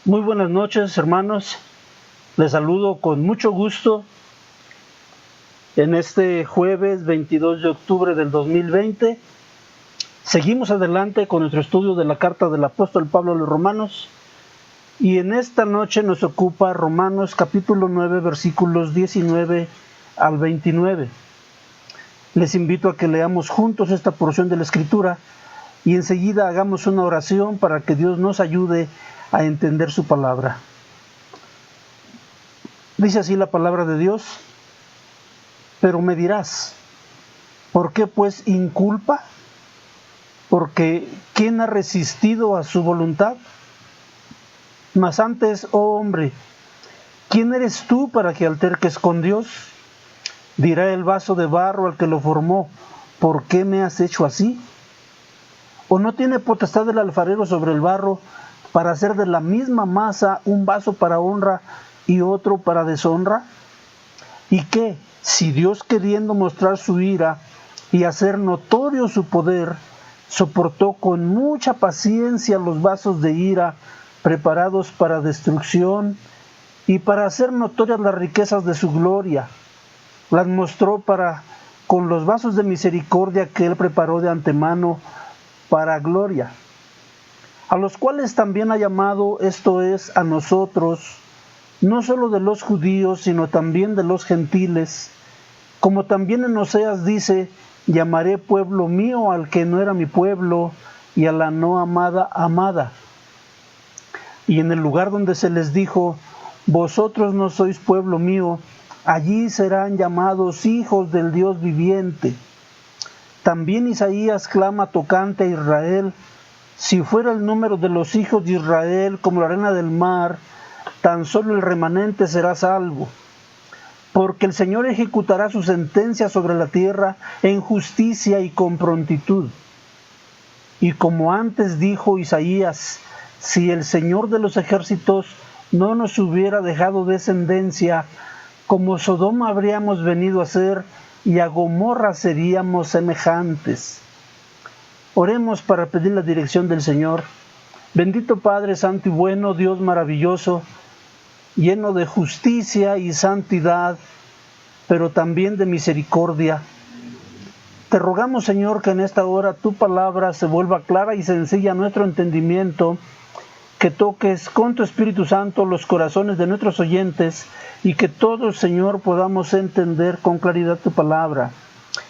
Muy buenas noches, hermanos. Les saludo con mucho gusto en este jueves 22 de octubre del 2020. Seguimos adelante con nuestro estudio de la carta del apóstol Pablo a los Romanos y en esta noche nos ocupa Romanos capítulo 9 versículos 19 al 29. Les invito a que leamos juntos esta porción de la Escritura y enseguida hagamos una oración para que Dios nos ayude a entender su palabra. Dice así la palabra de Dios: pero me dirás, ¿por qué pues inculpa? Porque ¿quién ha resistido a su voluntad? Mas antes, oh hombre, ¿quién eres tú para que alterques con Dios? Dirá el vaso de barro al que lo formó, ¿por qué me has hecho así? ¿O no tiene potestad el alfarero sobre el barro para hacer de la misma masa un vaso para honra y otro para deshonra? ¿Y qué, si Dios, queriendo mostrar su ira y hacer notorio su poder, soportó con mucha paciencia los vasos de ira preparados para destrucción y para hacer notorias las riquezas de su gloria, las mostró con los vasos de misericordia que él preparó de antemano para gloria, a los cuales también ha llamado, esto es, a nosotros, no solo de los judíos, sino también de los gentiles, como también en Oseas dice: llamaré pueblo mío al que no era mi pueblo, y a la no amada, amada. Y en el lugar donde se les dijo: vosotros no sois pueblo mío, allí serán llamados hijos del Dios viviente. También Isaías clama tocante a Israel: si fuera el número de los hijos de Israel como la arena del mar, tan solo el remanente será salvo. Porque el Señor ejecutará su sentencia sobre la tierra en justicia y con prontitud. Y como antes dijo Isaías: si el Señor de los ejércitos no nos hubiera dejado descendencia, como Sodoma habríamos venido a ser, y a Gomorra seríamos semejantes. Oremos para pedir la dirección del Señor. Bendito Padre santo y bueno, Dios maravilloso, lleno de justicia y santidad, pero también de misericordia. Te rogamos, Señor, que en esta hora tu palabra se vuelva clara y sencilla a nuestro entendimiento, que toques con tu Espíritu Santo los corazones de nuestros oyentes y que todos, Señor, podamos entender con claridad tu palabra.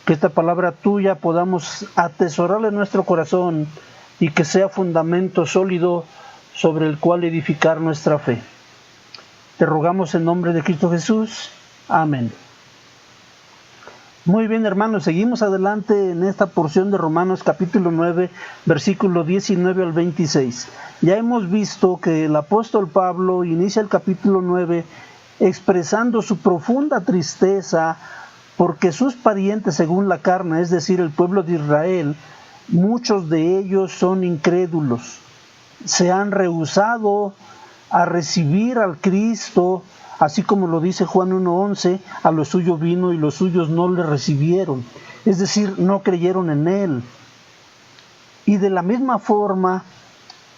Que esta palabra tuya podamos atesorarla en nuestro corazón y que sea fundamento sólido sobre el cual edificar nuestra fe. Te rogamos en nombre de Cristo Jesús. Amén. Muy bien, hermanos, seguimos adelante en esta porción de Romanos capítulo 9, versículo 19 al 26. Ya hemos visto que el apóstol Pablo inicia el capítulo 9 expresando su profunda tristeza porque sus parientes según la carne, es decir, el pueblo de Israel, muchos de ellos son incrédulos. Se han rehusado a recibir al Cristo, así como lo dice Juan 1:11, a lo suyo vino y los suyos no le recibieron. Es decir, no creyeron en él. Y de la misma forma,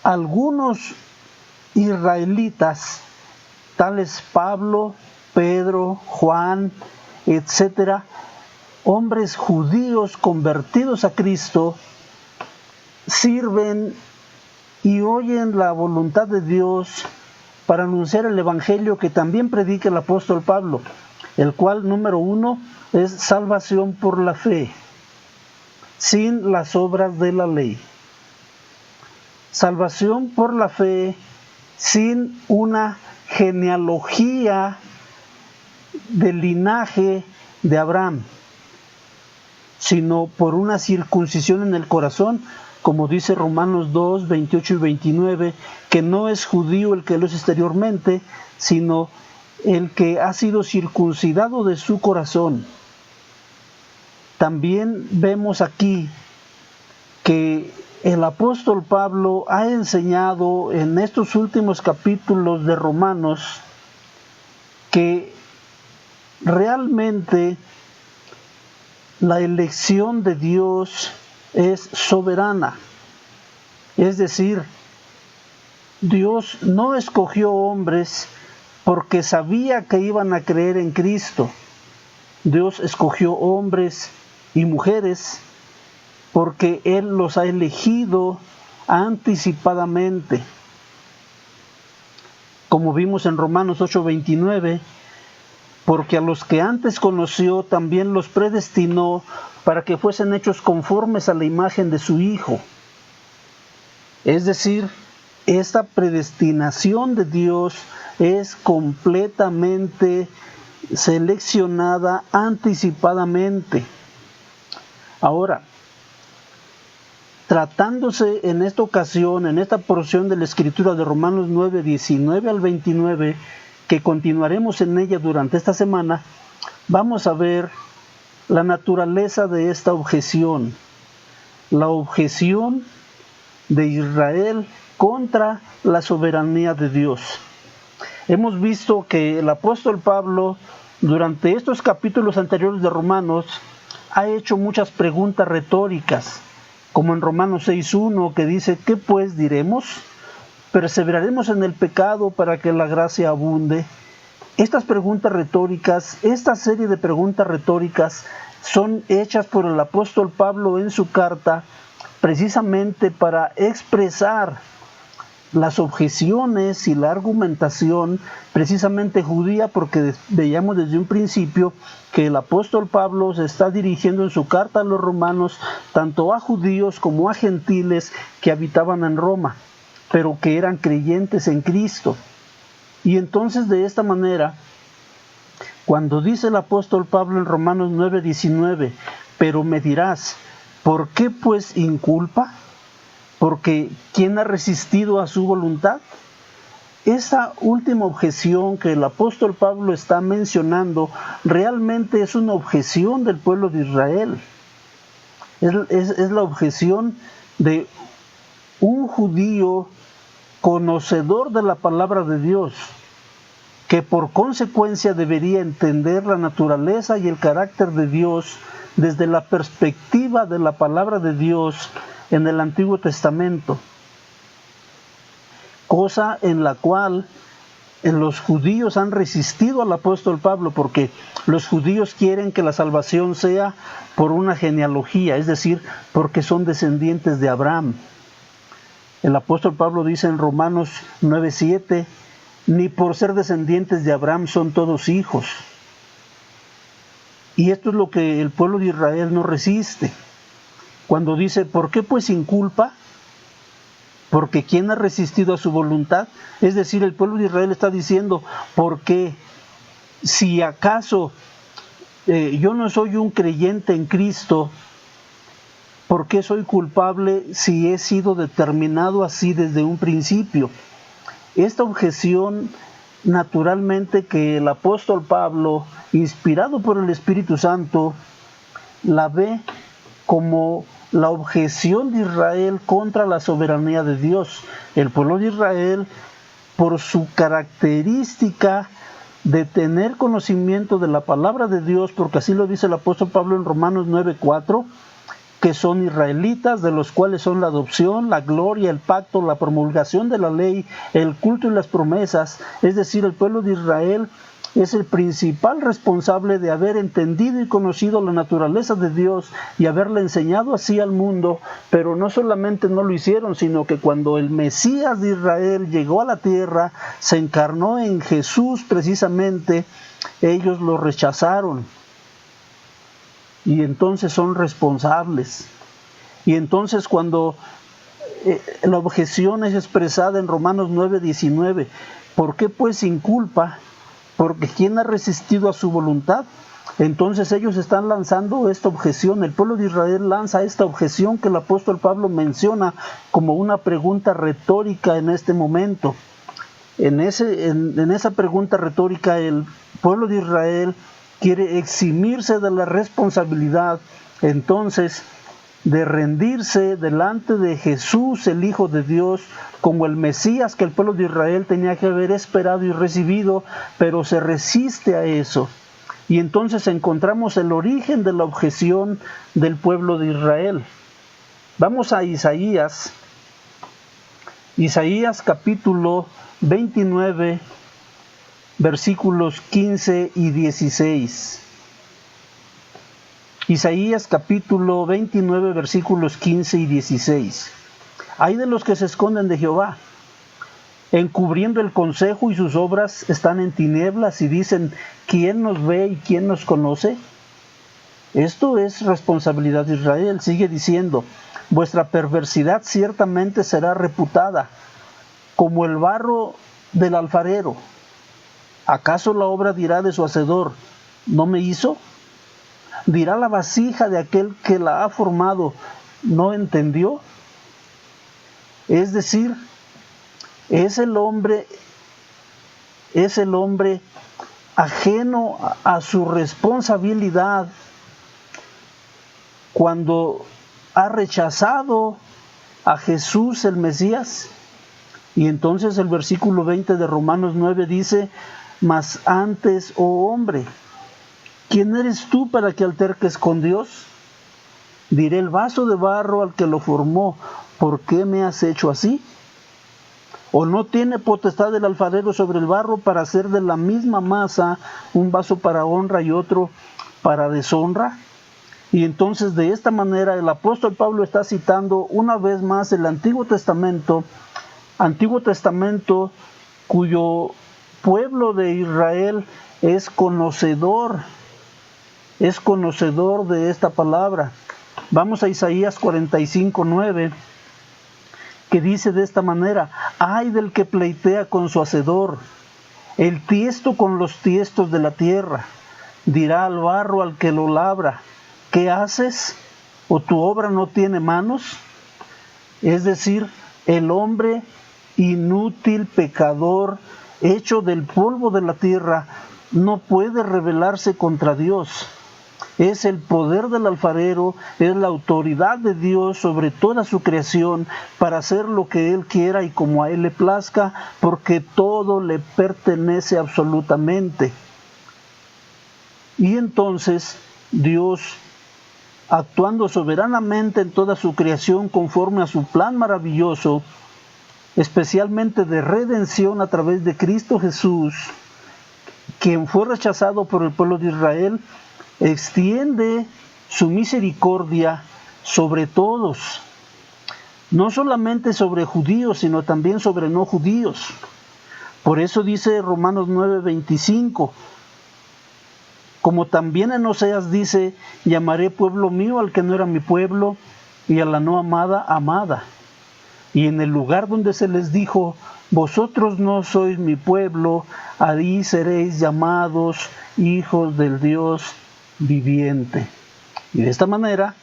algunos israelitas, tales Pablo, Pedro, Juan, etcétera, hombres judíos convertidos a Cristo, sirven y oyen la voluntad de Dios para anunciar el evangelio que también predica el apóstol Pablo, el cual, número 1, es salvación por la fe, sin las obras de la ley. Salvación por la fe, sin una genealogía del linaje de Abraham, sino por una circuncisión en el corazón, como dice Romanos 2, 28 y 29, que no es judío el que lo es exteriormente, sino el que ha sido circuncidado de su corazón. También vemos aquí que el apóstol Pablo ha enseñado en estos últimos capítulos de Romanos que realmente la elección de Dios es soberana. Es decir, Dios no escogió hombres porque sabía que iban a creer en Cristo. Dios escogió hombres y mujeres porque Él los ha elegido anticipadamente. Como vimos en Romanos 8:29, porque a los que antes conoció también los predestinó para que fuesen hechos conformes a la imagen de su Hijo. Es decir, esta predestinación de Dios es completamente seleccionada anticipadamente. Ahora, tratándose en esta ocasión, en esta porción de la Escritura de Romanos 9, 19 al 29, que continuaremos en ella durante esta semana, vamos a ver la naturaleza de esta objeción, la objeción de Israel contra la soberanía de Dios. Hemos visto que el apóstol Pablo, durante estos capítulos anteriores de Romanos, ha hecho muchas preguntas retóricas, como en Romanos 6:1, que dice: ¿qué pues diremos? ¿Perseveraremos en el pecado para que la gracia abunde? Estas preguntas retóricas, esta serie de preguntas retóricas, son hechas por el apóstol Pablo en su carta precisamente para expresar las objeciones y la argumentación precisamente judía, porque veíamos desde un principio que el apóstol Pablo se está dirigiendo en su carta a los romanos tanto a judíos como a gentiles que habitaban en Roma, pero que eran creyentes en Cristo. Y entonces, de esta manera, cuando dice el apóstol Pablo en Romanos 9:19, pero me dirás, ¿por qué pues inculpa? Porque ¿quién ha resistido a su voluntad? Esa última objeción que el apóstol Pablo está mencionando realmente es una objeción del pueblo de Israel. Es la objeción de un judío conocedor de la palabra de Dios, que por consecuencia debería entender la naturaleza y el carácter de Dios desde la perspectiva de la palabra de Dios en el Antiguo Testamento, cosa en la cual los judíos han resistido al apóstol Pablo, porque los judíos quieren que la salvación sea por una genealogía, es decir, porque son descendientes de Abraham. El apóstol Pablo dice en Romanos 9:7, ni por ser descendientes de Abraham son todos hijos. Y esto es lo que el pueblo de Israel no resiste. Cuando dice, ¿por qué pues inculpa? Porque ¿quién ha resistido a su voluntad? Es decir, el pueblo de Israel está diciendo, ¿por qué? Si acaso yo no soy un creyente en Cristo, ¿por qué soy culpable si he sido determinado así desde un principio? Esta objeción, naturalmente, que el apóstol Pablo, inspirado por el Espíritu Santo, la ve como la objeción de Israel contra la soberanía de Dios. El pueblo de Israel, por su característica de tener conocimiento de la palabra de Dios, porque así lo dice el apóstol Pablo en Romanos 9:4, que son israelitas, de los cuales son la adopción, la gloria, el pacto, la promulgación de la ley, el culto y las promesas. Es decir, el pueblo de Israel es el principal responsable de haber entendido y conocido la naturaleza de Dios y haberle enseñado así al mundo, pero no solamente no lo hicieron, sino que cuando el Mesías de Israel llegó a la tierra, se encarnó en Jesús precisamente, ellos lo rechazaron. Y entonces son responsables. Y entonces cuando la objeción es expresada en Romanos 9:19, ¿por qué pues inculpa? Porque ¿quién ha resistido a su voluntad? Entonces ellos están lanzando esta objeción, el pueblo de Israel lanza esta objeción que el apóstol Pablo menciona como una pregunta retórica en este momento. En esa pregunta retórica, el pueblo de Israel quiere eximirse de la responsabilidad, entonces, de rendirse delante de Jesús, el Hijo de Dios, como el Mesías que el pueblo de Israel tenía que haber esperado y recibido, pero se resiste a eso. Y entonces encontramos el origen de la objeción del pueblo de Israel. Vamos a Isaías, Isaías capítulo 29, versículos 15 y 16. Isaías capítulo 29, versículos 15 y 16. Hay de los que se esconden de Jehová, encubriendo el consejo, y sus obras están en tinieblas, y dicen: ¿quién nos ve y quién nos conoce? Esto es responsabilidad de Israel. Sigue diciendo: vuestra perversidad ciertamente será reputada como el barro del alfarero. ¿Acaso la obra dirá de su hacedor: ¿no me hizo? ¿Dirá la vasija de aquel que la ha formado: ¿no entendió? Es decir, es el hombre ajeno a su responsabilidad cuando ha rechazado a Jesús el Mesías. Y entonces el versículo 20 de Romanos 9 dice: mas antes, oh hombre, ¿quién eres tú para que alterques con Dios? Diré el vaso de barro al que lo formó: ¿por qué me has hecho así? ¿O no tiene potestad el alfarero sobre el barro para hacer de la misma masa un vaso para honra y otro para deshonra? Y entonces, de esta manera, el apóstol Pablo está citando una vez más el Antiguo Testamento cuyo pueblo de Israel es conocedor de esta palabra. Vamos a Isaías 45:9, que dice de esta manera: ay del que pleitea con su hacedor, el tiesto con los tiestos de la tierra. Dirá al barro al que lo labra: ¿qué haces? ¿O tu obra no tiene manos? Es decir, el hombre inútil, pecador, hecho del polvo de la tierra, no puede rebelarse contra Dios. Es el poder del alfarero, es la autoridad de Dios sobre toda su creación para hacer lo que Él quiera y como a Él le plazca, porque todo le pertenece absolutamente. Y entonces Dios, actuando soberanamente en toda su creación conforme a su plan maravilloso, especialmente de redención a través de Cristo Jesús, quien fue rechazado por el pueblo de Israel, extiende su misericordia sobre todos, no solamente sobre judíos, sino también sobre no judíos. Por eso dice Romanos 9:25, como también en Oseas dice: llamaré pueblo mío al que no era mi pueblo, y a la no amada, amada. Y en el lugar donde se les dijo: vosotros no sois mi pueblo, ahí seréis llamados hijos del Dios viviente. Y de esta manera,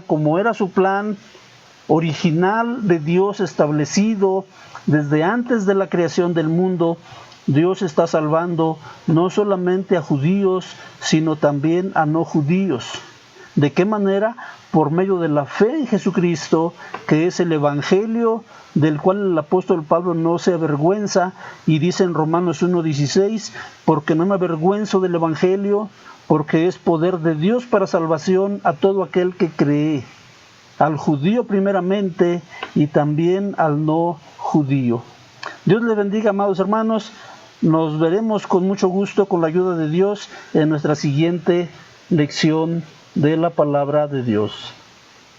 como era su plan original de Dios establecido desde antes de la creación del mundo, Dios está salvando no solamente a judíos, sino también a no judíos. ¿De qué manera? Por medio de la fe en Jesucristo, que es el Evangelio del cual el apóstol Pablo no se avergüenza, y dice en Romanos 1:16, porque no me avergüenzo del Evangelio, porque es poder de Dios para salvación a todo aquel que cree, al judío primeramente y también al no judío. Dios le bendiga, amados hermanos. Nos veremos con mucho gusto, con la ayuda de Dios, en nuestra siguiente lección de la palabra de Dios.